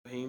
Rahim.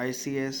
ICS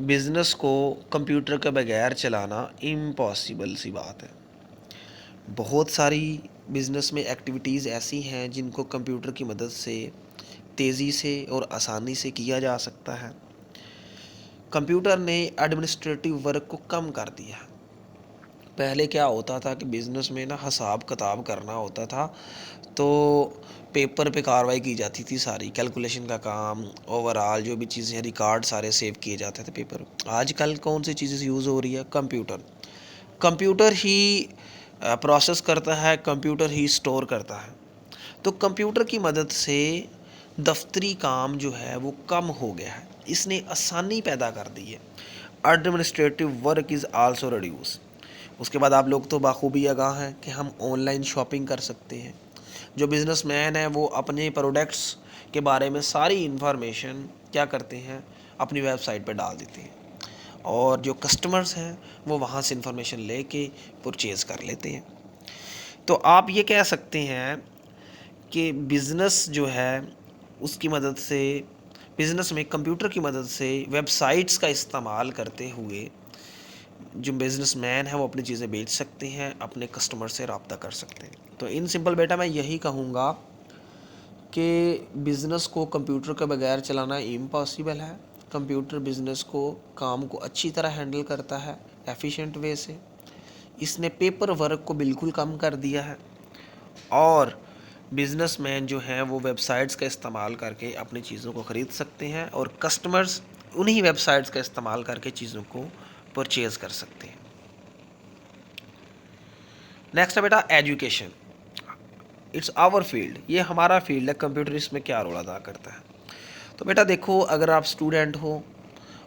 business کو computer کے بغیر چلانا امپاسبل سی بات ہے. بہت ساری بزنس میں ایکٹیویٹیز ایسی ہیں جن کو کمپیوٹر کی مدد سے تیزی سے اور آسانی سے کیا جا سکتا ہے. کمپیوٹر نے ایڈمنسٹریٹو ورک کو کم کر دیا ہے. پہلے کیا ہوتا تھا کہ بزنس میں نا حساب کتاب کرنا ہوتا تھا تو پیپر پہ کاروائی کی جاتی تھی، ساری کیلکولیشن کا کام، اوور آل جو بھی چیزیں ریکارڈ سارے سیو کیے جاتے تھے پیپر. آج کل کون سی چیزیں یوز ہو رہی ہے؟ کمپیوٹر ہی پروسیس کرتا ہے، کمپیوٹر ہی سٹور کرتا ہے. تو کمپیوٹر کی مدد سے دفتری کام جو ہے وہ کم ہو گیا ہے، اس نے آسانی پیدا کر دی ہے. Administrative work is also reduce. اس کے بعد آپ لوگ تو بخوبی آگاہ ہیں کہ ہم آن لائن شاپنگ کر سکتے ہیں. جو بزنس مین ہیں وہ اپنے پروڈکٹس کے بارے میں ساری انفارمیشن کیا کرتے ہیں؟ اپنی ویب سائٹ پہ ڈال دیتے ہیں، اور جو کسٹمرز ہیں وہ وہاں سے انفارمیشن لے کے پرچیز کر لیتے ہیں. تو آپ یہ کہہ سکتے ہیں کہ بزنس جو ہے اس کی مدد سے، بزنس میں کمپیوٹر کی مدد سے ویب سائٹس کا استعمال کرتے ہوئے جو بزنس مین ہیں وہ اپنی چیزیں بیچ سکتے ہیں، اپنے کسٹمر سے رابطہ کر سکتے ہیں. تو ان سمپل بیٹا میں یہی کہوں گا کہ بزنس کو کمپیوٹر کے بغیر چلانا امپاسبل ہے. کمپیوٹر بزنس کو کام کو اچھی طرح ہینڈل کرتا ہے ایفیشینٹ وے سے. اس نے پیپر ورک کو بالکل کم کر دیا ہے، اور بزنس مین جو ہیں وہ ویب سائٹس کا استعمال کر کے اپنی چیزوں کو خرید سکتے ہیں، اور کسٹمرز انہی ویب سائٹس کا استعمال کر کے چیزوں کو پرچیز کر سکتے ہیں. نیکسٹ ہے بیٹا ایجوکیشن. اٹس آور فیلڈ، یہ ہمارا فیلڈ ہے. کمپیوٹر اس میں کیا رول ادا کرتا ہے؟ تو بیٹا دیکھو، اگر آپ اسٹوڈنٹ ہو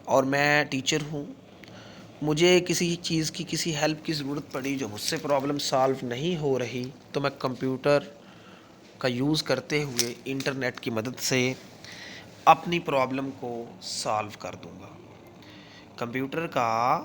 اور میں ٹیچر ہوں، مجھے کسی چیز کی، کسی ہیلپ کی ضرورت پڑی جو مجھ سے پرابلم سالو نہیں ہو رہی، تو میں کمپیوٹر کا یوز کرتے ہوئے انٹرنیٹ کی مدد سے اپنی پرابلم کو سالو کر دوں گا. کمپیوٹر کا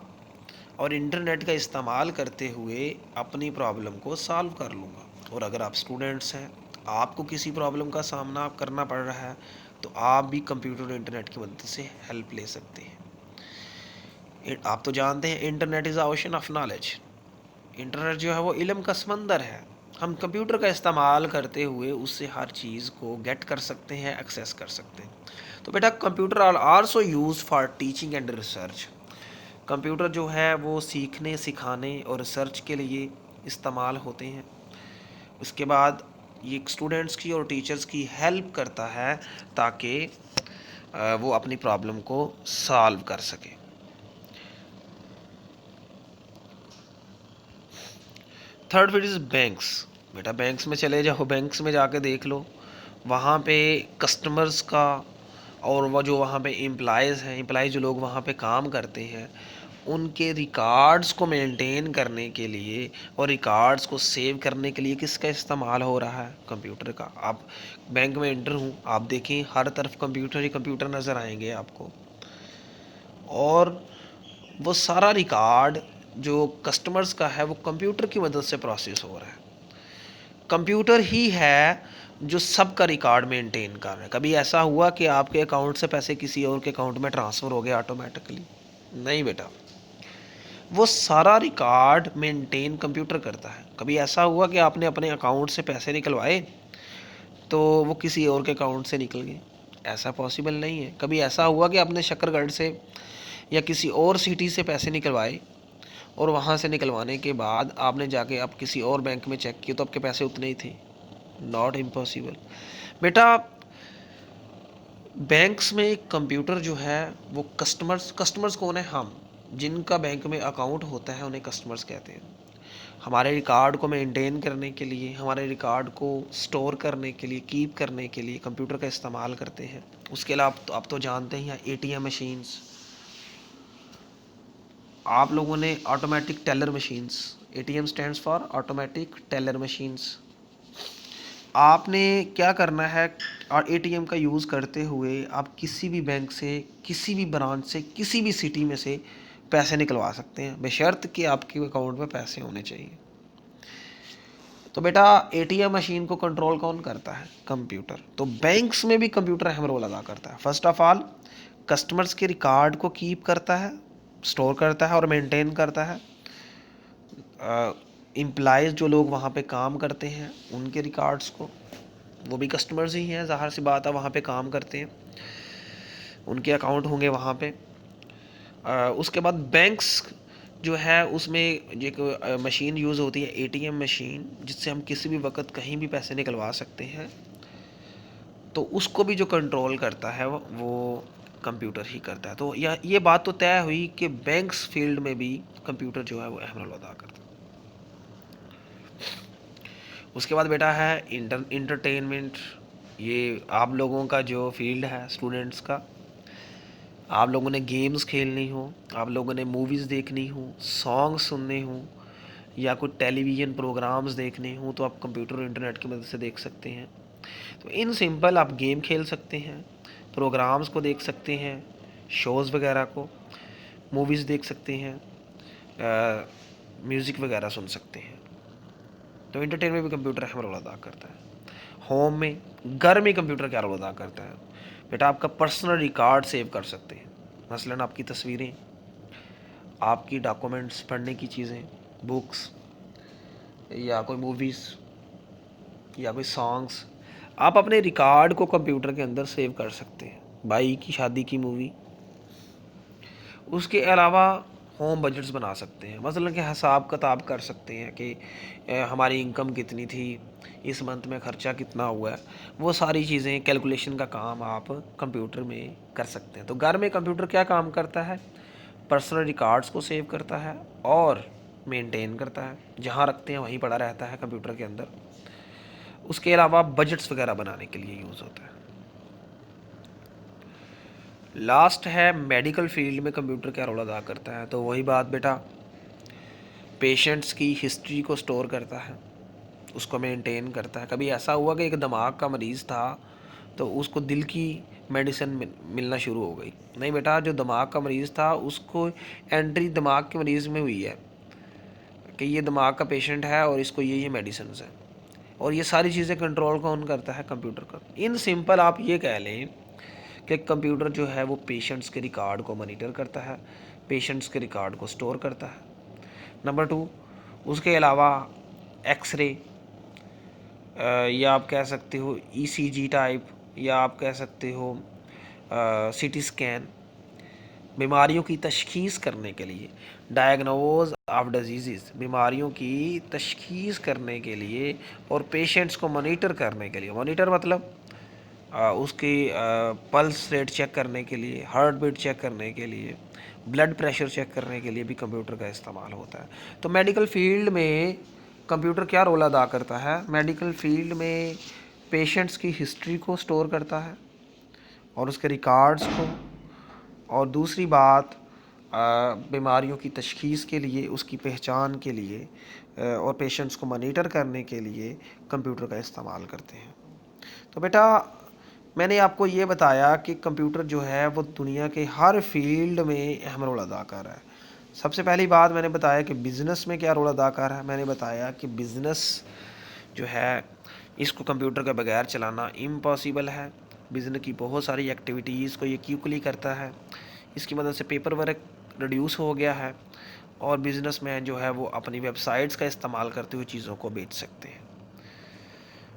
اور انٹرنیٹ کا استعمال کرتے ہوئے اپنی پرابلم کو سالو کر لوں گا. اور اگر آپ اسٹوڈنٹس ہیں، آپ کو کسی پرابلم کا سامنا کرنا پڑ رہا ہے، تو آپ بھی کمپیوٹر اور انٹرنیٹ کی مدد سے ہیلپ لے سکتے ہیں. آپ تو جانتے ہیں internet is ocean of knowledge. Internet جو ہے وہ علم کا سمندر ہے. ہم کمپیوٹر کا استعمال کرتے ہوئے اس سے ہر چیز کو گیٹ کر سکتے ہیں، ایکسیس کر سکتے ہیں. تو بیٹا computer are also use for teaching and research. Computer جو ہے وہ سیکھنے، سکھانے اور ریسرچ کے لیے استعمال ہوتے ہیں. اس کے بعد یہ اسٹوڈنٹس کی اور ٹیچرز کی ہیلپ کرتا ہے تاکہ وہ اپنی پرابلم کو سالو کر سکے. Third field is banks. Beta banks میں چلے جاؤ، بینکس میں جا کے دیکھ لو، وہاں پہ کسٹمرز کا اور وہ جو وہاں پہ امپلائیز جو لوگ وہاں پہ کام کرتے ہیں، ان کے ریکارڈز کو مینٹین کرنے کے لیے اور ریکارڈز کو سیو کرنے کے لیے کس کا استعمال ہو رہا ہے؟ کمپیوٹر کا. آپ بینک میں انٹر ہوں، آپ دیکھیں ہر طرف کمپیوٹر ہی کمپیوٹر نظر آئیں گے آپ کو، اور وہ سارا ریکارڈ جو کسٹمرز کا ہے وہ کمپیوٹر کی مدد سے پروسیس ہو رہا ہے. کمپیوٹر ہی ہے جو سب کا ریکارڈ مینٹین کر رہا ہے. کبھی ایسا ہوا کہ آپ کے اکاؤنٹ سے پیسے کسی اور کے اکاؤنٹ میں ٹرانسفر ہو گئے آٹومیٹکلی؟ نہیں بیٹا، وہ سارا ریکارڈ مینٹین کمپیوٹر کرتا ہے. کبھی ایسا ہوا کہ آپ نے اپنے اکاؤنٹ سے پیسے نکلوائے تو وہ کسی اور کے اکاؤنٹ سے نکل گئے؟ ایسا پاسبل نہیں ہے. کبھی ایسا ہوا کہ آپ نے شکر گڑھ سے یا کسی اور سٹی سے پیسے نکلوائے اور وہاں سے نکلوانے کے بعد آپ نے جا کے آپ کسی اور بینک میں چیک کیے تو آپ کے پیسے اتنے ہی تھے؟ Not impossible. بیٹا بینکس میں کمپیوٹر جو ہے وہ کسٹمرز کون ہیں؟ ہم جن کا بینک میں اکاؤنٹ ہوتا ہے انہیں کسٹمرز کہتے ہیں. ہمارے ریکارڈ کو مینٹین کرنے کے لیے، ہمارے ریکارڈ کو سٹور کرنے کے لیے، کیپ کرنے کے لیے کمپیوٹر کا استعمال کرتے ہیں. اس کے علاوہ تو آپ تو جانتے ہی ہیں اے ٹی ایم مشینز، آپ لوگوں نے automatic teller machines, A T M stands for automatic teller machines. آپ نے کیا کرنا ہے؟ اور اے ٹی ایم کا یوز کرتے ہوئے آپ کسی بھی بینک سے، کسی بھی برانچ سے، کسی بھی سٹی میں سے پیسے نکلوا سکتے ہیں، بشرط کہ آپ کے اکاؤنٹ میں پیسے ہونے چاہیے. تو بیٹا اے ٹی ایم مشین کو کنٹرول کون کرتا ہے؟ کمپیوٹر. تو بینکس میں بھی کمپیوٹر اہم رول ادا کرتا ہے. فرسٹ آف آل کسٹمرز کے ریکارڈ کو کیپ کرتا ہے، اسٹور کرتا ہے اور مینٹین کرتا ہے. امپلائیز جو لوگ وہاں پہ کام کرتے ہیں ان کے ریکارڈز کو، وہ بھی کسٹمرز ہی ہیں، ظاہر سی بات ہے، وہاں پہ کام کرتے ہیں، ان کے اکاؤنٹ ہوں گے وہاں پہ. اس کے بعد بینکس جو ہے اس میں ایک مشین یوز ہوتی ہے، ATM مشین، جس سے ہم کسی بھی وقت کہیں بھی پیسے نکلوا سکتے ہیں. تو اس کو بھی جو کنٹرول کرتا ہے وہ کمپیوٹر ہی کرتا ہے. تو یہ بات تو طے ہوئی کہ بینکس فیلڈ میں بھی کمپیوٹر جو ہے وہ اہم رول ادا کرتا ہے. اس کے بعد بیٹا ہے انٹرٹینمنٹ. یہ آپ لوگوں کا جو فیلڈ ہے اسٹوڈنٹس کا، آپ لوگوں نے گیمز کھیلنی ہو، آپ لوگوں نے موویز دیکھنی ہوں، سانگ سننے ہوں، یا کوئی ٹیلی ویژن پروگرامز دیکھنے ہوں، تو آپ کمپیوٹر اور انٹرنیٹ کی مدد سے دیکھ سکتے ہیں. تو ان سمپل آپ گیم کھیل سکتے ہیں، پروگرامز کو دیکھ سکتے ہیں، شوز وغیرہ کو، موویز دیکھ سکتے ہیں، میوزک وغیرہ سن سکتے ہیں. تو انٹرٹین میں بھی کمپیوٹر اہم رول ادا کرتا ہے. ہوم میں، گھر میں کمپیوٹر کیا رول ادا کرتا ہے؟ بیٹا آپ کا پرسنل ریکارڈ سیو کر سکتے ہیں. مثلاً آپ کی تصویریں، آپ کی ڈاکومنٹس، پڑھنے کی چیزیں، بکس، یا کوئی موویز یا کوئی سانگس، آپ اپنے ریکارڈ کو کمپیوٹر کے اندر سیو کر سکتے ہیں. بھائی کی شادی کی مووی. اس کے علاوہ ہوم بجٹس بنا سکتے ہیں، مثلاً کہ حساب کتاب کر سکتے ہیں کہ ہماری انکم کتنی تھی، اس منتھ میں خرچہ کتنا ہوا ہے. وہ ساری چیزیں، کیلکولیشن کا کام آپ کمپیوٹر میں کر سکتے ہیں. تو گھر میں کمپیوٹر کیا کام کرتا ہے؟ پرسنل ریکارڈز کو سیو کرتا ہے اور مینٹین کرتا ہے. جہاں رکھتے ہیں وہیں پڑا رہتا ہے کمپیوٹر کے اندر. اس کے علاوہ بجٹس وغیرہ بنانے کے لیے یوز ہوتا ہے. لاسٹ ہے میڈیکل فیلڈ میں کمپیوٹر کیا رول ادا کرتا ہے؟ تو وہی بات بیٹا، پیشنٹس کی ہسٹری کو سٹور کرتا ہے، اس کو مینٹین کرتا ہے. کبھی ایسا ہوا کہ ایک دماغ کا مریض تھا تو اس کو دل کی میڈیسن ملنا شروع ہو گئی؟ نہیں بیٹا، جو دماغ کا مریض تھا اس کو انٹری دماغ کے مریض میں ہوئی ہے کہ یہ دماغ کا پیشنٹ ہے اور اس کو یہ میڈیسنز ہیں. اور یہ ساری چیزیں کنٹرول کون کرتا ہے؟ کمپیوٹر کا. ان سمپل آپ یہ کہہ لیں کہ کمپیوٹر جو ہے وہ پیشنٹس کے ریکارڈ کو مانیٹر کرتا ہے، پیشنٹس کے ریکارڈ کو سٹور کرتا ہے. نمبر 2، اس کے علاوہ ایکس رے، یا آپ کہہ سکتے ہو ECG ٹائپ، یا آپ کہہ سکتے ہو CT اسکین، بیماریوں کی تشخیص کرنے کے لیے، ڈائگنوز آف ڈیزیزز، بیماریوں کی تشخیص کرنے کے لیے اور پیشنٹس کو مانیٹر کرنے کے لیے. مانیٹر مطلب اس کی پلس ریٹ چیک کرنے کے لیے، ہارٹ بیٹ چیک کرنے کے لیے، بلڈ پریشر چیک کرنے کے لیے بھی کمپیوٹر کا استعمال ہوتا ہے. تو میڈیکل فیلڈ میں کمپیوٹر کیا رول ادا کرتا ہے؟ میڈیکل فیلڈ میں پیشنٹس کی ہسٹری کو سٹور کرتا ہے اور اس کے ریکارڈز کو. اور دوسری بات، بیماریوں کی تشخیص کے لیے، اس کی پہچان کے لیے اور پیشنٹس کو مانیٹر کرنے کے لیے کمپیوٹر کا استعمال کرتے ہیں. تو بیٹا میں نے آپ کو یہ بتایا کہ کمپیوٹر جو ہے وہ دنیا کے ہر فیلڈ میں اہم رول ادا کر رہا ہے. سب سے پہلی بات میں نے بتایا کہ بزنس میں کیا رول ادا کر رہا ہے. میں نے بتایا کہ بزنس جو ہے اس کو کمپیوٹر کے بغیر چلانا امپاسبل ہے. بزنس کی بہت ساری ایکٹیویٹیز کو یہ کیوکلی کرتا ہے. اس کی مدد سے پیپر ورک ریڈیوس ہو گیا ہے اور بزنس مین جو ہے وہ اپنی ویب سائٹس کا استعمال کرتے ہوئے چیزوں کو بیچ سکتے ہیں.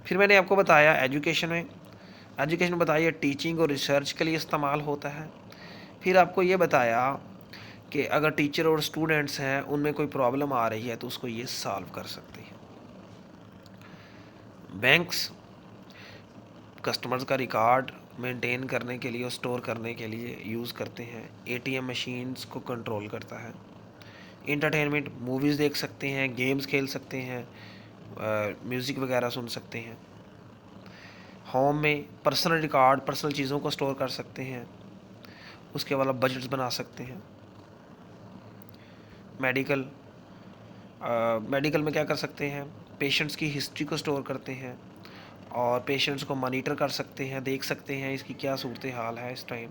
پھر میں نے آپ کو بتایا ایجوکیشن میں بتایا ٹیچنگ اور ریسرچ کے لیے استعمال ہوتا ہے. پھر آپ کو یہ بتایا کہ اگر ٹیچر اور اسٹوڈنٹس ہیں ان میں کوئی پرابلم آ رہی ہے تو اس کو یہ سالو کر سکتے ہیں. بینکس کسٹمرز کا ریکارڈ مینٹین کرنے کے لیے اور سٹور کرنے کے لیے یوز کرتے ہیں. ATM مشینز کو کنٹرول کرتا ہے. انٹرٹینمنٹ، موویز دیکھ سکتے ہیں، گیمز کھیل سکتے ہیں، میوزک وغیرہ سن سکتے ہیں. ہوم میں پرسنل ریکارڈ، پرسنل چیزوں کو سٹور کر سکتے ہیں. اس کے بعد بجٹس بنا سکتے ہیں. میڈیکل میں کیا کر سکتے ہیں؟ پیشنٹس کی ہسٹری کو سٹور کرتے ہیں اور پیشنٹس کو مانیٹر کر سکتے ہیں، دیکھ سکتے ہیں اس کی کیا صورتحال ہے اس ٹائم.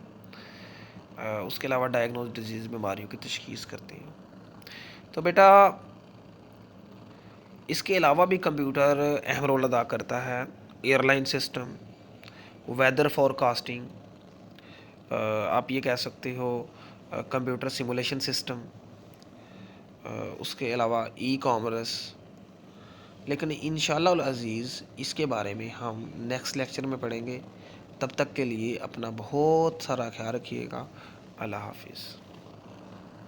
اس کے علاوہ ڈائگنوز ڈیزیز، بیماریوں کی تشخیص کرتے ہیں. تو بیٹا اس کے علاوہ بھی کمپیوٹر اہم رول ادا کرتا ہے. Airline system, weather forecasting, آپ یہ کہہ سکتے ہو کمپیوٹر سیمولیشن سسٹم، اس کے علاوہ ای کامرس. لیکن انشاءاللہ العزیز اس کے بارے میں ہم نیکسٹ لیکچر میں پڑھیں گے. تب تک کے لیے اپنا بہت سارا خیال رکھیے گا. اللہ حافظ.